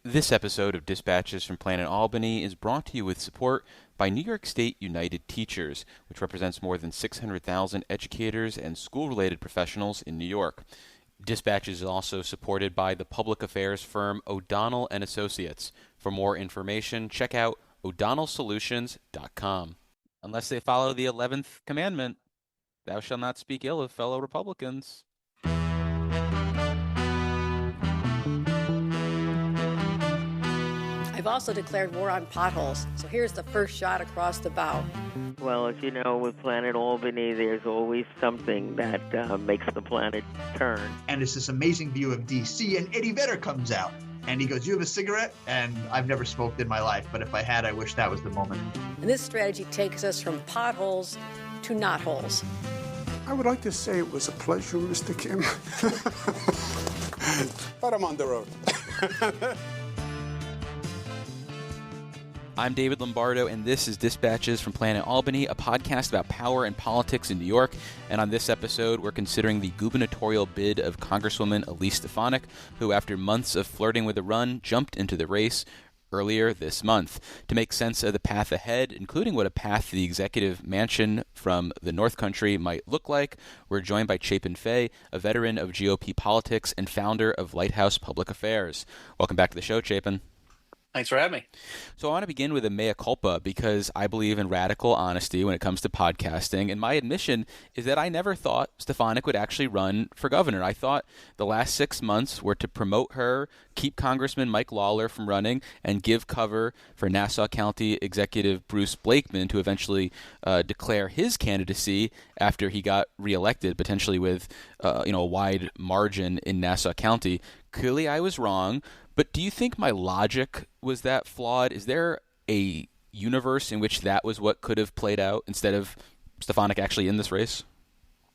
This episode of Dispatches from Planet Albany is brought to you with support by New York State United Teachers, which represents more than 600,000 educators and school-related professionals in New York. Dispatches is also supported by the public affairs firm O'Donnell and Associates. For more information, check out o'donnellsolutions.com. Unless they follow the 11th commandment, thou shalt not speak ill of fellow Republicans. I've also declared war on potholes, so here's the first shot across the bow. Well, as you know, with Planet Albany, there's always something that makes the planet turn. And it's this amazing view of D.C., and Eddie Vedder comes out, and he goes, "You have a cigarette?" And I've never smoked in my life, but if I had, I wish that was the moment. And this strategy takes us from potholes to knotholes. I would like to say it was a pleasure, Mr. Kim. But I'm on the road. I'm David Lombardo, and this is Dispatches from Planet Albany, a podcast about power and politics in New York. And on this episode, we're considering the gubernatorial bid of Congresswoman Elise Stefanik, who, after months of flirting with a run, jumped into the race earlier this month. To make sense of the path ahead, including what a path to the executive mansion from the North Country might look like, we're joined by Chapin Fay, a veteran of GOP politics and founder of Lighthouse Public Affairs. Welcome back to the show, Chapin. Thanks for having me. So I want to begin with a mea culpa because I believe in radical honesty when it comes to podcasting. And my admission is that I never thought Stefanik would actually run for governor. I thought the last 6 months were to promote her, keep Congressman Mike Lawler from running, and give cover for Nassau County Executive Bruce Blakeman to eventually declare his candidacy after he got reelected, potentially with a wide margin in Nassau County. Clearly, I was wrong. But do you think my logic was that flawed? Is there a universe in which that was what could have played out instead of Stefanik actually in this race?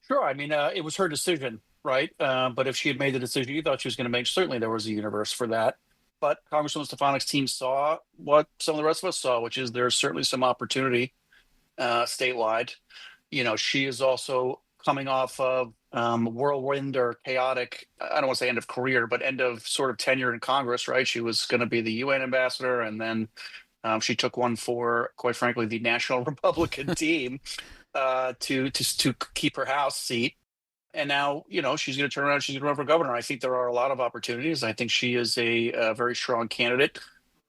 Sure. I mean, it was her decision, right? But if she had made the decision you thought she was going to make, certainly there was a universe for that. But Congresswoman Stefanik's team saw what some of the rest of us saw, which is there's certainly some opportunity statewide. You know, she is also coming off of whirlwind or chaotic, I don't want to say end of career, but end of sort of tenure in Congress, right? She was going to be the UN ambassador, and then she took one for, quite frankly, the National Republican team to keep her House seat. And now, she's going to turn around, she's going to run for governor. I think there are a lot of opportunities. I think she is a very strong candidate.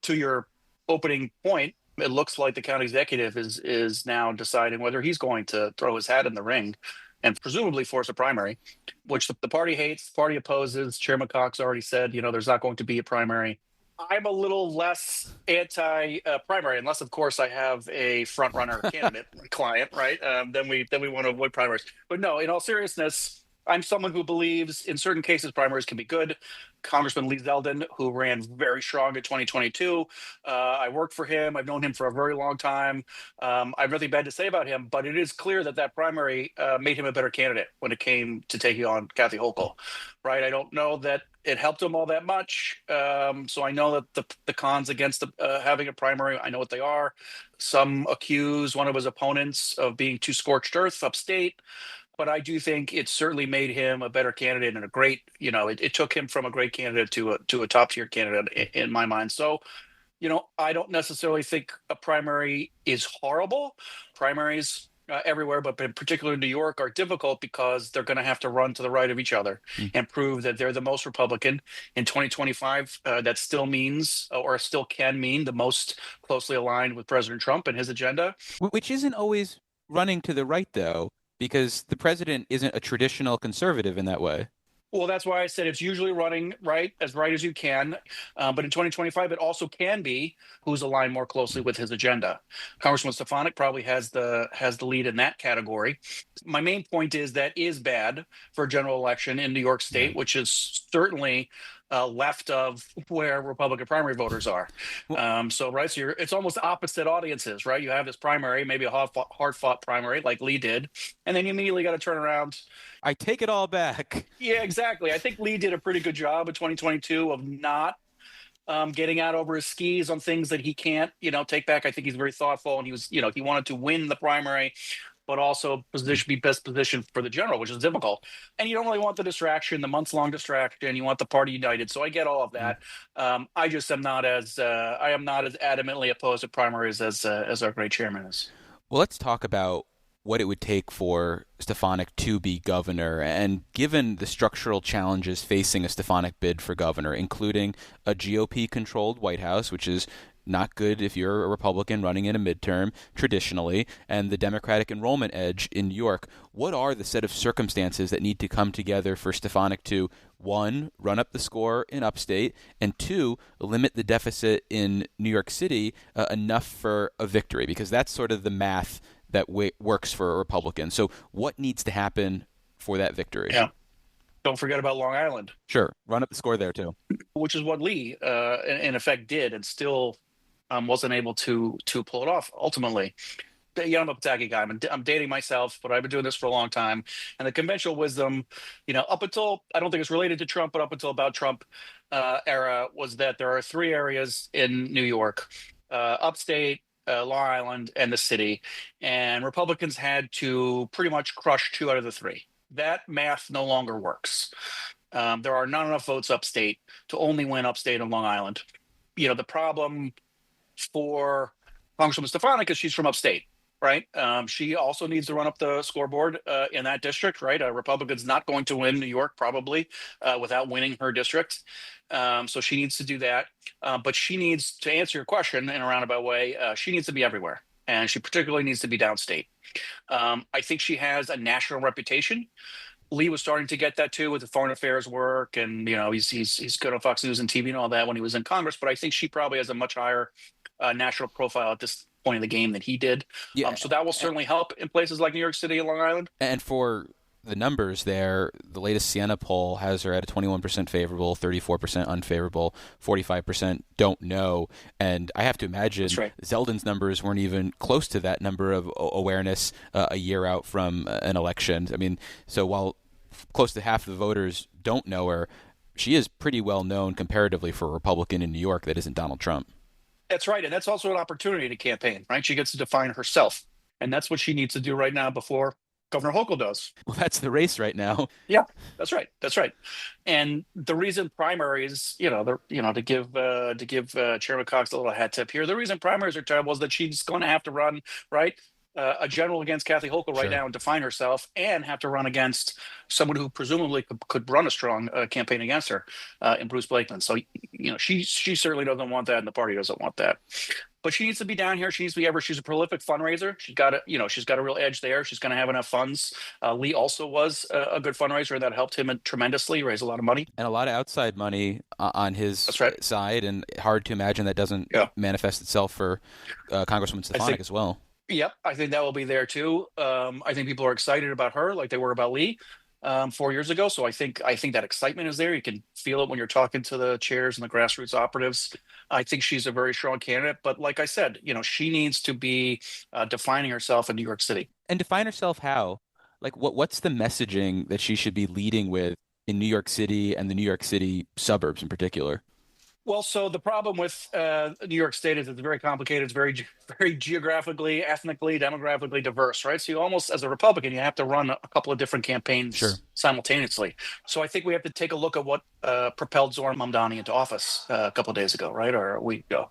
To your opening point, it looks like the county executive is now deciding whether he's going to throw his hat in the ring and presumably force a primary, which the party hates, the party opposes. Chairman Cox already said, there's not going to be a primary. I'm a little less anti-primary, unless, of course, I have a front-runner candidate client, right? Then we want to avoid primaries. But no, in all seriousness, I'm someone who believes in certain cases primaries can be good. Congressman Lee Zeldin, who ran very strong in 2022. I worked for him. I've known him for a very long time. I have nothing bad to say about him, but it is clear that primary made him a better candidate when it came to taking on Kathy Hochul, right? I don't know that it helped him all that much. So I know that the cons against having a primary, I know what they are. Some accuse one of his opponents of being too scorched earth upstate. But I do think it certainly made him a better candidate and a great, it took him from a great candidate to a top tier candidate in my mind. So, I don't necessarily think a primary is horrible. Primaries everywhere, but in particular in New York, are difficult because they're going to have to run to the right of each other and prove that they're the most Republican. In 2025, that still means, or still can mean, the most closely aligned with President Trump and his agenda. Which isn't always running to the right, though, because the president isn't a traditional conservative in that way. Well, that's why I said it's usually running right as you can. But in 2025, it also can be who's aligned more closely with his agenda. Congressman Stefanik probably has the lead in that category. My main point is that is bad for a general election in New York State, which is certainly left of where Republican primary voters are. So it's almost opposite audiences, right? You have this primary, maybe a hard-fought primary like Lee did, and then you immediately got to turn around. I take it all back. Yeah, exactly. I think Lee did a pretty good job in 2022 of not getting out over his skis on things that he can't, take back. I think he's very thoughtful, and he was, he wanted to win the primary but also be best positioned for the general, which is difficult. And you don't really want the distraction, the months-long distraction. You want the party united. So I get all of that. I just am not as adamantly opposed to primaries as our great chairman is. Well, let's talk about what it would take for Stefanik to be governor. And given the structural challenges facing a Stefanik bid for governor, including a GOP-controlled White House, which is not good if you're a Republican running in a midterm traditionally, and the Democratic enrollment edge in New York, what are the set of circumstances that need to come together for Stefanik to, one, run up the score in upstate, and two, limit the deficit in New York City enough for a victory? Because that's sort of the math that works for a Republican. So what needs to happen for that victory? Yeah. Don't forget about Long Island. Sure. Run up the score there, too. Which is what Lee, in effect, did, and still wasn't able to pull it off ultimately. I'm a tacky guy. I'm dating myself, but I've been doing this for a long time. And the conventional wisdom, up until, I don't think it's related to Trump, but up until about Trump era, was that there are three areas in New York, upstate, Long Island, and the city. And Republicans had to pretty much crush two out of the three. That math no longer works. There are not enough votes upstate to only win upstate and Long Island. The problem for Congresswoman Stefanik is she's from upstate, right? She also needs to run up the scoreboard in that district, right? A Republican's not going to win New York probably without winning her district. So she needs to do that. But she needs to answer your question in a roundabout way. She needs to be everywhere. And she particularly needs to be downstate. I think she has a national reputation. Lee was starting to get that too with the foreign affairs work, and he's good on Fox News and TV and all that when he was in Congress. But I think she probably has a much higher national profile at this point in the game than he did. Yeah. So that will certainly help in places like New York City and Long Island. And for the numbers there, the latest Siena poll has her at a 21% favorable, 34% unfavorable, 45% don't know. And I have to imagine Zeldin's numbers weren't even close to that number of awareness a year out from an election. I mean, so while close to half the voters don't know her, she is pretty well known comparatively for a Republican in New York that isn't Donald Trump. That's right. And that's also an opportunity to campaign, right? She gets to define herself. And that's what she needs to do right now before Governor Hochul does. Well, that's the race right now. Yeah, that's right. That's right. And the reason primaries, to give Chairman Cox a little hat tip here, the reason primaries are terrible is that she's going to have to run, right, a general against Kathy Hochul right now and define herself, and have to run against someone who presumably could run a strong campaign against her in Bruce Blakeman. So, she certainly doesn't want that, and the party doesn't want that. But she needs to be down here. She needs to be ever. She's a prolific fundraiser. She's got a real edge there. She's going to have enough funds. Lee also was a good fundraiser that helped him tremendously, raise a lot of money. And a lot of outside money on his side. And hard to imagine that doesn't manifest itself for Congresswoman Stefanik as well. Yep. I think that will be there too. I think people are excited about her like they were about Lee 4 years ago. So I think that excitement is there. You can feel it when you're talking to the chairs and the grassroots operatives. I think she's a very strong candidate. But like I said, she needs to be defining herself in New York City. And define herself how? Like, what's the messaging that she should be leading with in New York City and the New York City suburbs in particular? Well, so the problem with New York State is it's very complicated. It's very, very geographically, ethnically, demographically diverse, right? So you almost, as a Republican, you have to run a couple of different campaigns simultaneously. So I think we have to take a look at what propelled Zohran Mamdani into office a couple of days ago, right, or a week ago.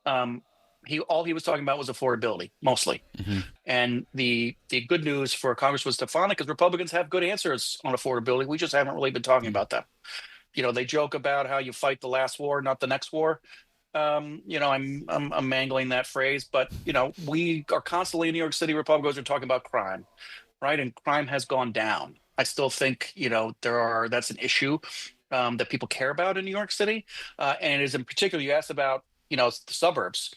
All he was talking about was affordability, mostly. Mm-hmm. And the good news for Congresswoman Stefanik is Republicans have good answers on affordability. We just haven't really been talking about them. They joke about how you fight the last war, not the next war. I'm mangling that phrase, but we are constantly in New York City. Republicans are talking about crime, right? And crime has gone down. I still think that's an issue that people care about in New York City, and it is in particular. You asked about the suburbs.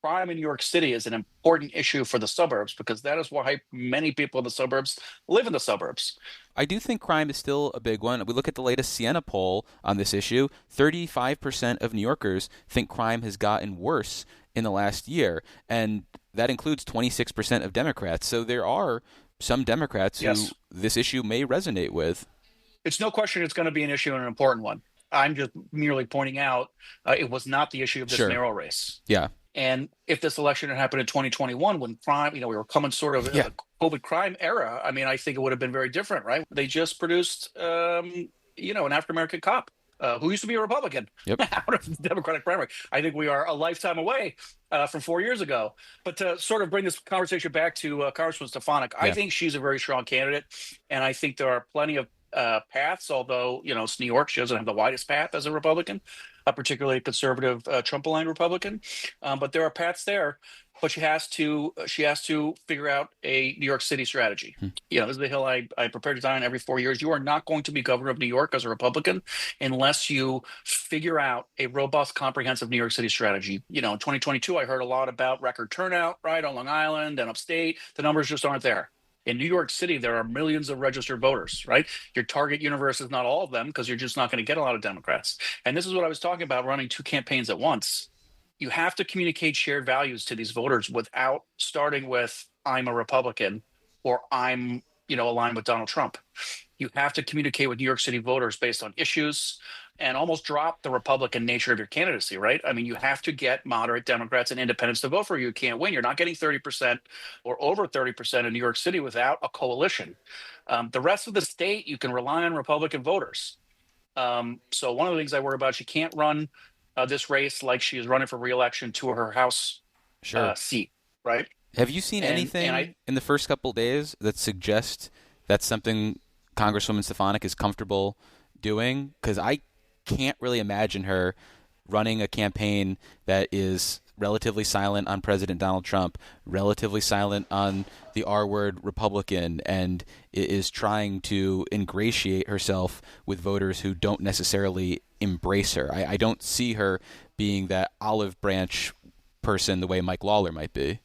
Crime in New York City is an important issue for the suburbs because that is why many people in the suburbs live in the suburbs. I do think crime is still a big one. We look at the latest Siena poll on this issue. 35% of New Yorkers think crime has gotten worse in the last year, and that includes 26% of Democrats. So there are some Democrats who this issue may resonate with. It's no question it's going to be an issue and an important one. I'm just merely pointing out it was not the issue of this mayoral race. Yeah. And if this election had happened in 2021, when crime, we were coming sort of in Yeah. the COVID crime era, I mean, I think it would have been very different, right? They just produced, an African American cop who used to be a Republican Yep. out of the Democratic primary. I think we are a lifetime away from 4 years ago. But to sort of bring this conversation back to Congresswoman Stefanik, I Yeah. think she's a very strong candidate, and I think there are plenty of paths. Although it's New York, she doesn't have the widest path as a Republican, particularly a conservative Trump-aligned Republican. But there are paths there. But she has to figure out a New York City strategy. This is the hill I prepare to die on every 4 years. You are not going to be governor of New York as a Republican unless you figure out a robust, comprehensive New York City strategy. In 2022, I heard a lot about record turnout, right, on Long Island and upstate. The numbers just aren't there. In New York City, there are millions of registered voters, right? Your target universe is not all of them because you're just not going to get a lot of Democrats. And this is what I was talking about, running two campaigns at once. You have to communicate shared values to these voters without starting with, I'm a Republican or I'm, aligned with Donald Trump. You have to communicate with New York City voters based on issues and almost drop the Republican nature of your candidacy, right? I mean, you have to get moderate Democrats and independents to vote for you. You can't win. You're not getting 30% or over 30% in New York City without a coalition. The rest of the state, you can rely on Republican voters. So one of the things I worry about, she can't run this race like she is running for re-election to her House seat, right? Have you seen anything in the first couple of days that suggests that's something Congresswoman Stefanik is comfortable doing? Because I can't really imagine her running a campaign that is relatively silent on President Donald Trump, relatively silent on the R-word Republican, and is trying to ingratiate herself with voters who don't necessarily embrace her. I don't see her being that olive branch person the way Mike Lawler might be.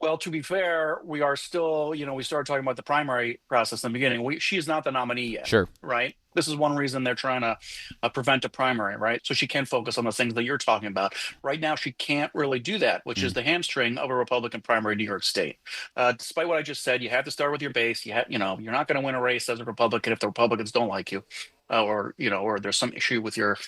Well, to be fair, we are still, we started talking about the primary process in the beginning. She's not the nominee yet. Sure. Right? This is one reason they're trying to prevent a primary, right? So she can focus on the things that you're talking about. Right now, she can't really do that, which is the hamstring of a Republican primary in New York State. Despite what I just said, you have to start with your base. You're not going to win a race as a Republican if the Republicans don't like you, or there's some issue with your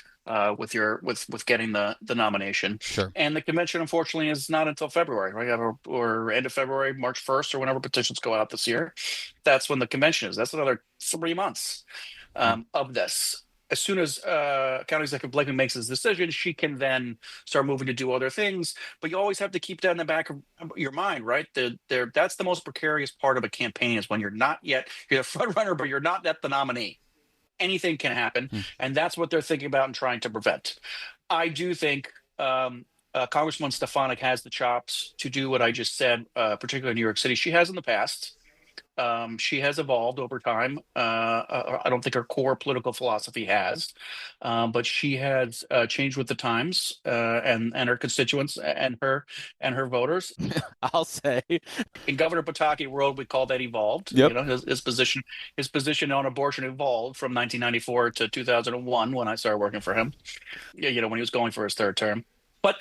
with getting the nomination. Sure. And the convention, unfortunately, is not until February, right? Or end of February, March 1st, or whenever petitions go out this year. That's when the convention is. That's another 3 months of this. As soon as County Executive Blakeman makes his decision, she can then start moving to do other things. But you always have to keep that in the back of your mind, right? That's the most precarious part of a campaign, is when you're the front runner, but you're not yet the nominee. Anything can happen, and that's what they're thinking about and trying to prevent. I do think Congresswoman Stefanik has the chops to do what I just said, particularly in New York City. She has in the past. She has evolved over time. I don't think her core political philosophy has, but she has changed with the times and her constituents and her voters. I'll say, in Governor Pataki world, we call that evolved. Yep. His position on abortion evolved from 1994 to 2001 when I started working for him. When he was going for his third term, but.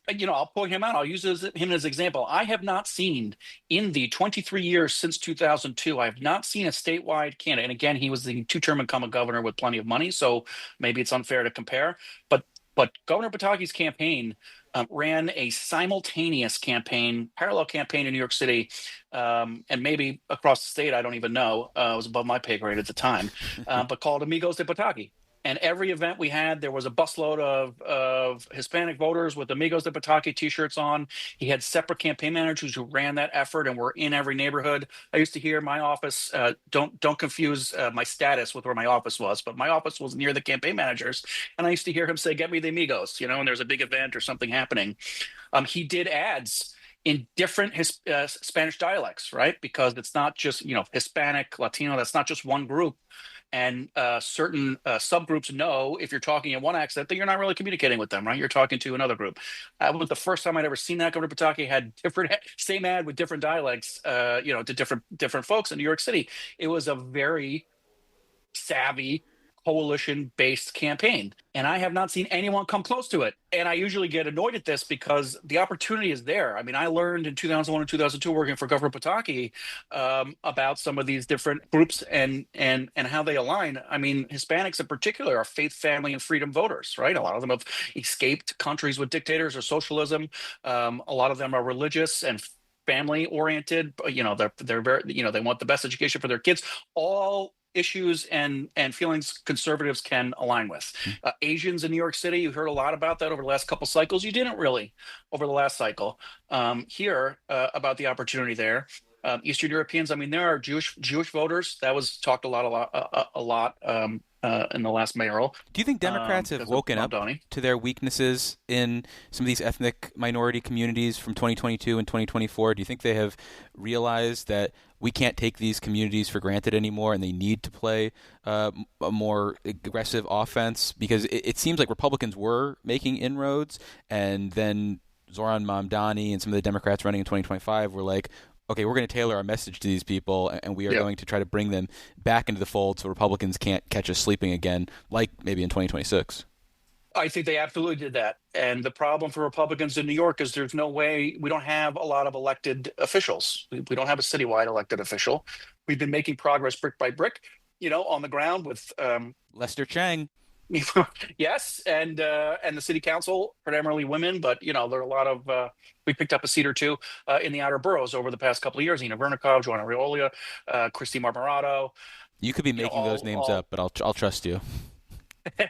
I'll point him out. I'll use him as an example. I have not seen, in the 23 years since 2002, I have not seen a statewide candidate. And again, he was the two-term incumbent governor with plenty of money, so maybe it's unfair to compare. But Governor Pataki's campaign ran a simultaneous campaign, parallel campaign in New York City, and maybe across the state. I don't even know. It was above my pay grade at the time, but called Amigos de Pataki. And every event we had, there was a busload of Hispanic voters with Amigos de Pataki T-shirts on. He had separate campaign managers who ran that effort and were in every neighborhood. I used to hear my office. Don't confuse my status with where my office was, but my office was near the campaign managers, and I used to hear him say, "Get me the Amigos," and there's a big event or something happening. He did ads in different Spanish dialects, right? Because it's not just Hispanic, Latino. That's not just one group. And certain subgroups know, if you're talking in one accent, that you're not really communicating with them, right? You're talking to another group. That was the first time I'd ever seen that. Governor Pataki had same ad with different dialects, to different folks in New York City. It was a very savvy, coalition-based campaign. And I have not seen anyone come close to it. And I usually get annoyed at this because the opportunity is there. I mean, I learned in 2001 and 2002 working for Governor Pataki about some of these different groups and how they align. I mean, Hispanics in particular are faith, family, and freedom voters, right? A lot of them have escaped countries with dictators or socialism. A lot of them are religious and family oriented. They're very, they want the best education for their kids. All issues and feelings conservatives can align with. Asians in New York City, you heard a lot about that over the last couple cycles. You didn't really over the last cycle hear about the opportunity there. Eastern Europeans, I mean, there are Jewish voters. That was talked a lot in the last mayoral. Do you think Democrats have woken up to their weaknesses in some of these ethnic minority communities from 2022 and 2024? Do you think they have realized that we can't take these communities for granted anymore and they need to play a more aggressive offense? Because it seems like Republicans were making inroads, and then Zoran Mamdani and some of the Democrats running in 2025 were like, okay, we're going to tailor our message to these people, and we are going to try to bring them back into the fold so Republicans can't catch us sleeping again, like maybe in 2026. I think they absolutely did that. And the problem for Republicans in New York is there's no way, we don't have a lot of elected officials. We don't have a citywide elected official. We've been making progress brick by brick, on the ground with Lester Chang. Yes, and the city council, predominantly women, but there are a lot of we picked up a seat or two in the outer boroughs over the past couple of years. Ina Vernikov, Joanna Riolia, Christy Marmorato. You could be making those names up, but I'll trust you.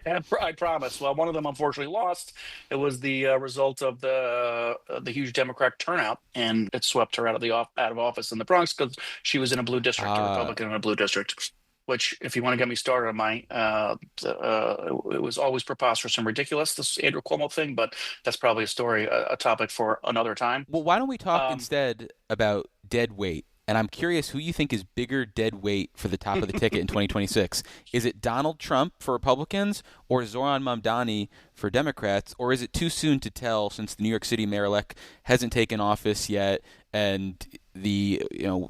I promise. Well, one of them unfortunately lost. It was the result of the huge Democratic turnout, and it swept her out of office in the Bronx because she was in a blue district, a Republican in a blue district. Which, if you want to get me started on it was always preposterous and ridiculous, this Andrew Cuomo thing, but that's probably a topic for another time. Well, why don't we talk instead about dead weight? And I'm curious who you think is bigger dead weight for the top of the ticket in 2026. Is it Donald Trump for Republicans or Zoran Mamdani for Democrats? Or is it too soon to tell since the New York City mayor-elect hasn't taken office yet and the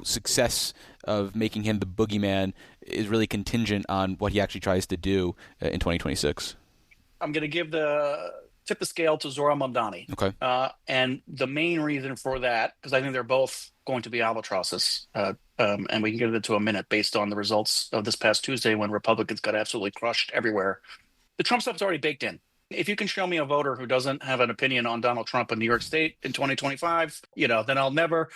success of making him the boogeyman is really contingent on what he actually tries to do in 2026? I'm going to tip the scale to Zoran Mamdani. Okay. And the main reason for that, because I think they're both going to be albatrosses, and we can get into a minute based on the results of this past Tuesday when Republicans got absolutely crushed everywhere. The Trump stuff's already baked in. If you can show me a voter who doesn't have an opinion on Donald Trump in New York State in 2025, then I'll never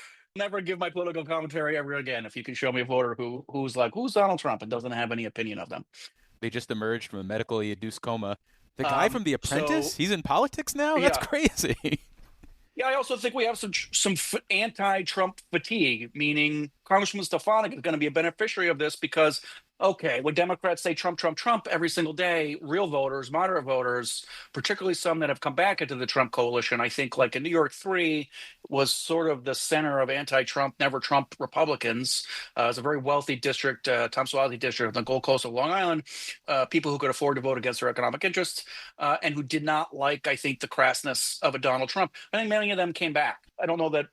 give my political commentary ever again. If you can show me a voter who's like, who's Donald Trump, and doesn't have any opinion of them. They just emerged from a medically induced coma. The guy from The Apprentice, he's in politics now? That's crazy. Yeah, I also think we have some anti-Trump fatigue, meaning Congresswoman Stefanik is going to be a beneficiary of this because, okay, when Democrats say Trump, Trump, Trump every single day, real voters, moderate voters, particularly some that have come back into the Trump coalition, I think like in New York 3 was sort of the center of anti-Trump, never Trump Republicans. It's a very wealthy district, Tom Suozzi district on the Gold Coast of Long Island, people who could afford to vote against their economic interests and who did not like, I think, the crassness of a Donald Trump. I think many of them came back. I don't know that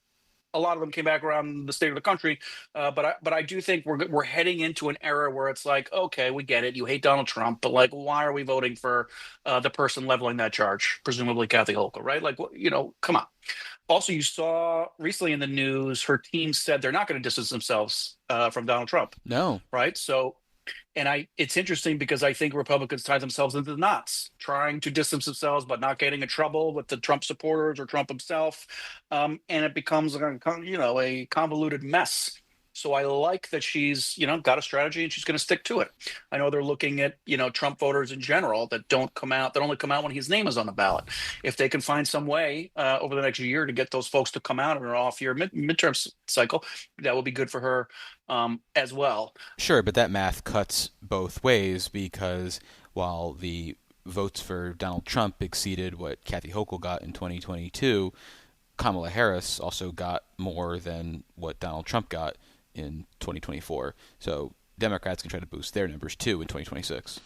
a lot of them came back around the state of the country, but I do think we're heading into an era where it's like, okay, we get it. You hate Donald Trump, but like, why are we voting for the person leveling that charge, presumably Kathy Hochul, right? Like, come on. Also, you saw recently in the news, her team said they're not going to distance themselves from Donald Trump. No. Right? So, it's interesting because I think Republicans tie themselves into the knots, trying to distance themselves, but not getting in trouble with the Trump supporters or Trump himself. And it becomes a convoluted mess. So I like that she's, got a strategy and she's going to stick to it. I know they're looking at, Trump voters in general that only come out when his name is on the ballot. If they can find some way over the next year to get those folks to come out in an off-year midterm cycle, that will be good for her as well. Sure, but that math cuts both ways because while the votes for Donald Trump exceeded what Kathy Hochul got in 2022, Kamala Harris also got more than what Donald Trump got in 2024. So Democrats can try to boost their numbers too in 2026.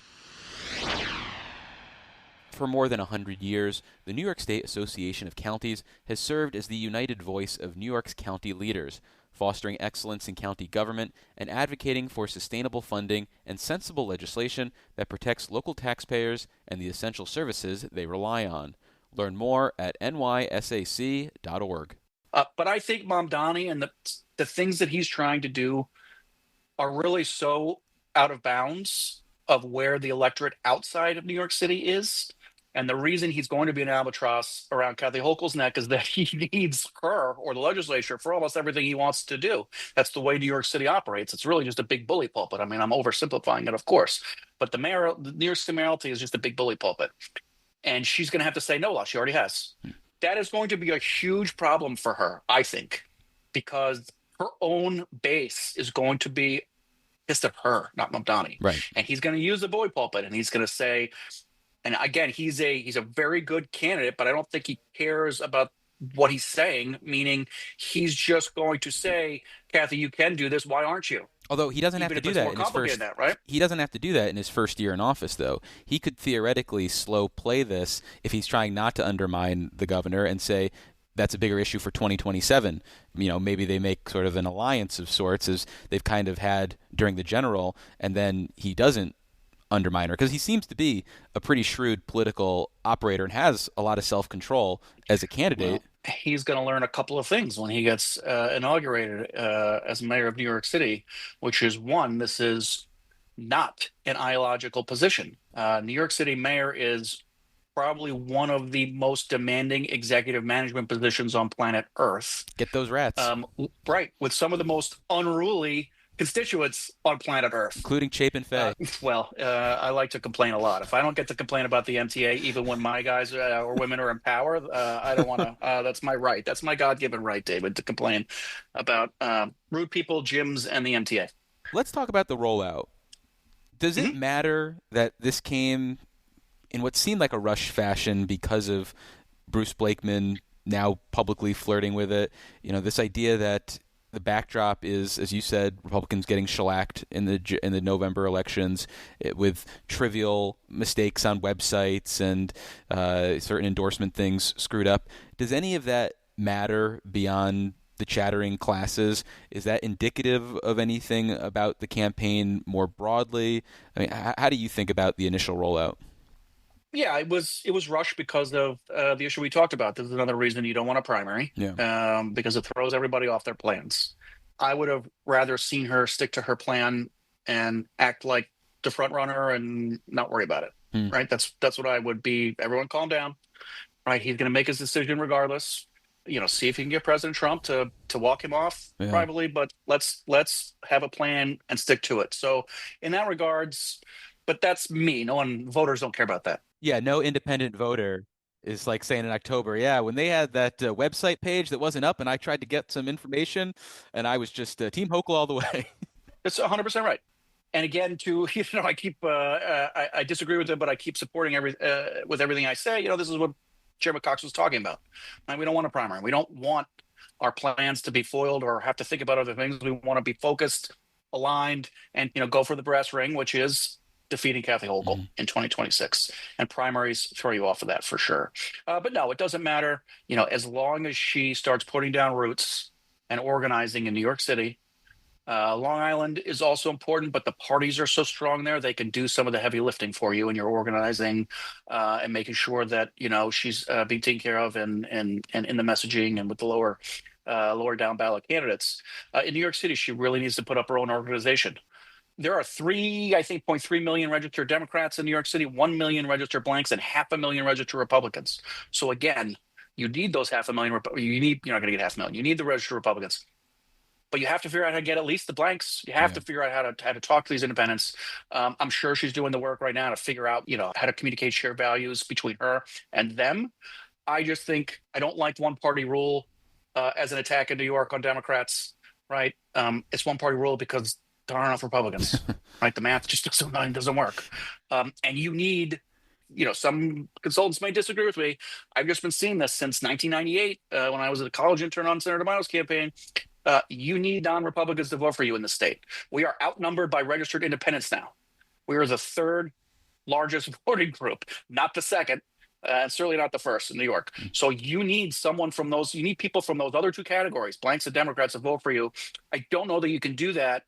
For more than 100 years, the New York State Association of Counties has served as the united voice of New York's county leaders. fostering excellence in county government, and advocating for sustainable funding and sensible legislation that protects local taxpayers and the essential services they rely on. Learn more at nysac.org. But I think Mamdani and the things that he's trying to do are really so out of bounds of where the electorate outside of New York City is. And the reason he's going to be an albatross around Kathy Hochul's neck is that he needs her or the legislature for almost everything he wants to do. That's the way New York City operates. It's really just a big bully pulpit. I mean, I'm oversimplifying it, of course, but the New York City mayoralty is just a big bully pulpit. And she's going to have to say no law. She already has. That is going to be a huge problem for her, I think, because her own base is going to be pissed at her, not Mamdani. Right. And he's going to use the bully pulpit, and he's going to say, and again, he's a very good candidate, but I don't think he cares about what he's saying, meaning he's just going to say, Kathy, you can do this. Why aren't you? Although he doesn't have to do that in his first. Right? He doesn't have to do that in his first year in office, though. He could theoretically slow play this if he's trying not to undermine the governor and say that's a bigger issue for 2027. Maybe they make sort of an alliance of sorts, as they've kind of had during the general, and then he doesn't undermine her, because he seems to be a pretty shrewd political operator and has a lot of self-control as a candidate. Well, he's going to learn a couple of things when he gets inaugurated as mayor of New York City, which is, one, this is not an ideological position. New York City mayor is probably one of the most demanding executive management positions on planet Earth. Get those rats. Right, with some of the most unruly constituents on planet Earth, including Chapin Fay. I like to complain a lot. If I don't get to complain about the MTA, even when my guys or women are in power, I don't want to. That's my right. That's my God-given right, David, to complain about rude people, gyms, and the MTA. Let's talk about the rollout. Does it matter that this came in what seemed like a rush fashion because of Bruce Blakeman now publicly flirting with it? This idea that the backdrop is, as you said, Republicans getting shellacked in the November elections with trivial mistakes on websites and certain endorsement things screwed up. Does any of that matter beyond the chattering classes? Is that indicative of anything about the campaign more broadly? I mean, how do you think about the initial rollout? Yeah, it was rushed because of the issue we talked about. This is another reason you don't want a primary, because it throws everybody off their plans. I would have rather seen her stick to her plan and act like the front runner and not worry about it. Right? That's what I would be. Everyone calm down. Right? He's going to make his decision regardless. See if he can get President Trump to walk him off privately, but let's have a plan and stick to it. So in that regards, but that's me. Voters don't care about that. Yeah, no independent voter is like saying in October, when they had that website page that wasn't up and I tried to get some information and I was just Team Hochul all the way. That's 100% right. And again, I keep I disagree with him, but I keep supporting with everything I say. This is what Chairman Cox was talking about. And we don't want a primary. We don't want our plans to be foiled or have to think about other things. We want to be focused, aligned, and go for the brass ring, which is defeating Kathy Hochul in 2026, and primaries throw you off of that for sure. But no, it doesn't matter. As long as she starts putting down roots and organizing in New York City. Long Island is also important, but the parties are so strong there, they can do some of the heavy lifting for you, and you're organizing and making sure that she's being taken care of and in the messaging and with the lower down ballot candidates. In New York City, she really needs to put up her own organization. There are 0.3 million registered Democrats in New York City, 1 million registered blanks, and 500,000 registered Republicans. So again, you need those 500,000. You're not going to get 500,000. You need the registered Republicans, but you have to figure out how to get at least the blanks. You have to figure out how to talk to these independents. I'm sure she's doing the work right now to figure out how to communicate shared values between her and them. I just think I don't like one party rule as an attack in New York on Democrats. Right? It's one party rule because there aren't enough Republicans, right? The math just doesn't work. And you need, some consultants may disagree with me. I've just been seeing this since 1998 when I was a college intern on Senator Miles' campaign. You need non-Republicans to vote for you in the state. We are outnumbered by registered independents now. We are the third largest voting group, not the second. and certainly not the first in New York. So you need you need people from those other two categories, blanks and Democrats, to vote for you. I don't know that you can do that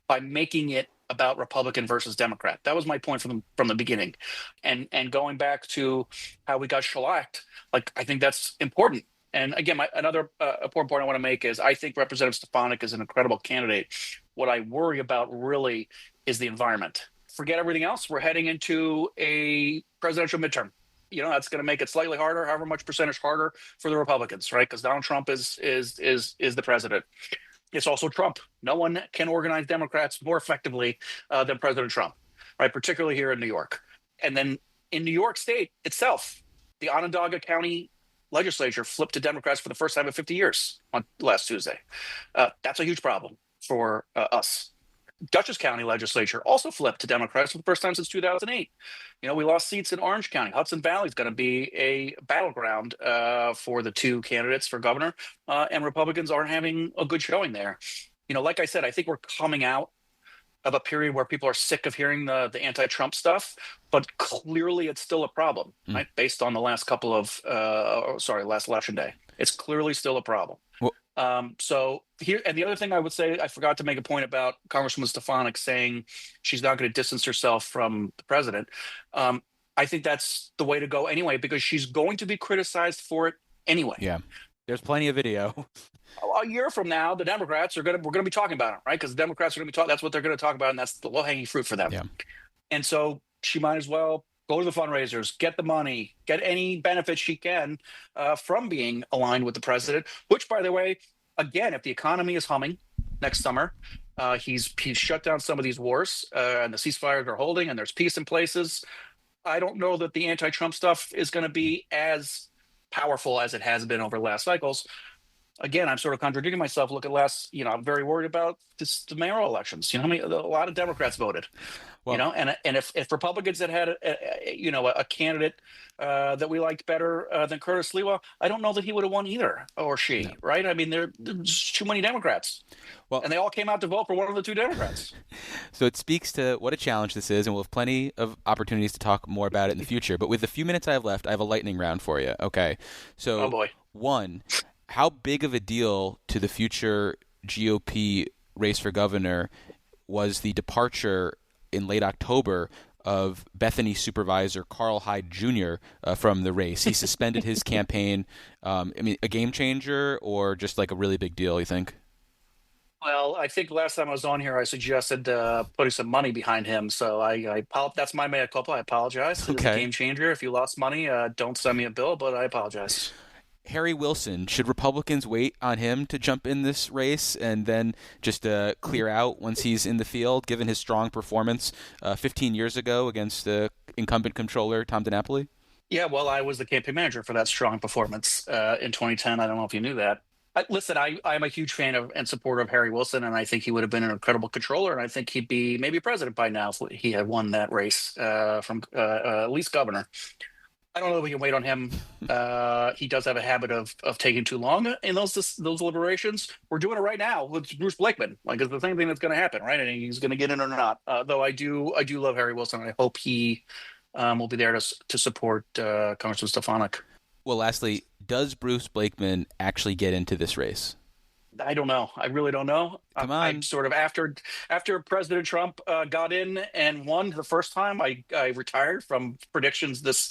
by making it about Republican versus Democrat. That was my point from the beginning. And going back to how we got shellacked, like, I think that's important. And again, another important point I want to make is I think Representative Stefanik is an incredible candidate. What I worry about really is the environment. Forget everything else. We're heading into a presidential midterm. That's going to make it slightly harder, however much percentage harder for the Republicans, right? Because Donald Trump is the president. It's also Trump. No one can organize Democrats more effectively than President Trump, right? Particularly here in New York. And then in New York State itself, the Onondaga County legislature flipped to Democrats for the first time in 50 years on last Tuesday. That's a huge problem for us. Dutchess County legislature also flipped to Democrats for the first time since 2008. We lost seats in Orange County. Hudson Valley is going to be a battleground for the two candidates for governor, and Republicans aren't having a good showing there. Like I said, I think we're coming out of a period where people are sick of hearing the anti-Trump stuff, but clearly it's still a problem, right? Based on the last last election day. It's clearly still a problem. Well, so here, and the other thing I would say, I forgot to make a point about Congresswoman Stefanik saying she's not going to distance herself from the president. I think that's the way to go anyway, because she's going to be criticized for it anyway. Yeah, there's plenty of video. A year from now, the Democrats we're going to be talking about it, right? Because the Democrats are going to be talking. That's what they're going to talk about, and that's the low-hanging fruit for them. Yeah. And so she might as well go to the fundraisers, get the money, get any benefits she can from being aligned with the president. Which, by the way, again, if the economy is humming next summer, he's shut down some of these wars, and the ceasefires are holding, and there's peace in places. I don't know that the anti-Trump stuff is going to be as powerful as it has been over the last cycles. Again, I'm sort of contradicting myself. Look at I'm very worried about the mayoral elections. A lot of Democrats voted. Well, and if Republicans had a candidate that we liked better than Curtis Lewa, I don't know that he would have won either, or she, no. Right? I mean, there's too many Democrats. Well, and they all came out to vote for one of the two Democrats. So it speaks to what a challenge this is, and we'll have plenty of opportunities to talk more about it in the future. But with the few minutes I have left, I have a lightning round for you. Okay. So, oh boy. One, how big of a deal to the future GOP race for governor was the departure in late October of Bethany supervisor Carl Hyde Jr. From the race? He suspended his campaign. A game changer or just like a really big deal, you think? Well, I think last time I was on here, I suggested putting some money behind him. So that's my mea culpa. I apologize. It's a game changer. If you lost money, don't send me a bill, but I apologize. Harry Wilson, should Republicans wait on him to jump in this race and then just clear out once he's in the field, given his strong performance 15 years ago against the incumbent controller, Tom DiNapoli? Yeah, well, I was the campaign manager for that strong performance in 2010. I don't know if you knew that. Listen, I'm a huge fan of and supporter of Harry Wilson, and I think he would have been an incredible controller, and I think he'd be maybe president by now if he had won that race from at least governor. I don't know if we can wait on him. He does have a habit of taking too long in those deliberations. We're doing it right now with Bruce Blakeman. Like, it's the same thing that's going to happen, right? And he's going to get in or not. Though I do love Harry Wilson. I hope he will be there to support Congresswoman Stefanik. Well, lastly, does Bruce Blakeman actually get into this race? I don't know. I really don't know. Come on. I'm sort of after President Trump got in and won the first time, I retired from predictions this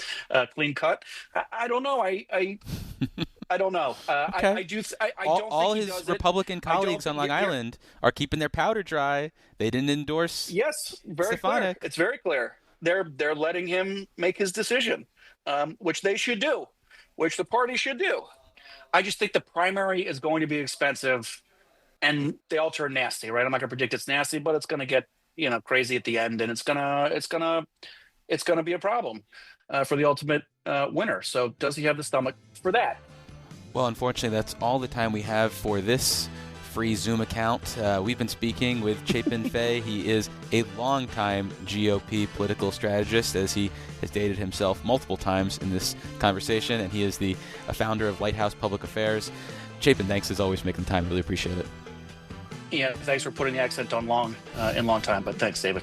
clean cut. I don't know. I don't know. Okay. I do. I all don't think all he his does Republican it. colleagues on Long Island are keeping their powder dry. They didn't endorse. Yes, very Stefanik. clear. It's very clear. They're letting him make his decision, which they should do, which the party should do. I just think the primary is going to be expensive, and they all turn nasty, right? I'm not going to predict it's nasty, but it's going to get crazy at the end, and it's gonna be a problem for the ultimate winner. So, does he have the stomach for that? Well, unfortunately, that's all the time we have for this free Zoom account. We've been speaking with Chapin Fay. He is a longtime GOP political strategist, as he has dated himself multiple times in this conversation, and he is the founder of Lighthouse Public Affairs. Chapin, thanks as always for making the time. Really appreciate it. Yeah, thanks for putting the accent on long in long time, but thanks, David.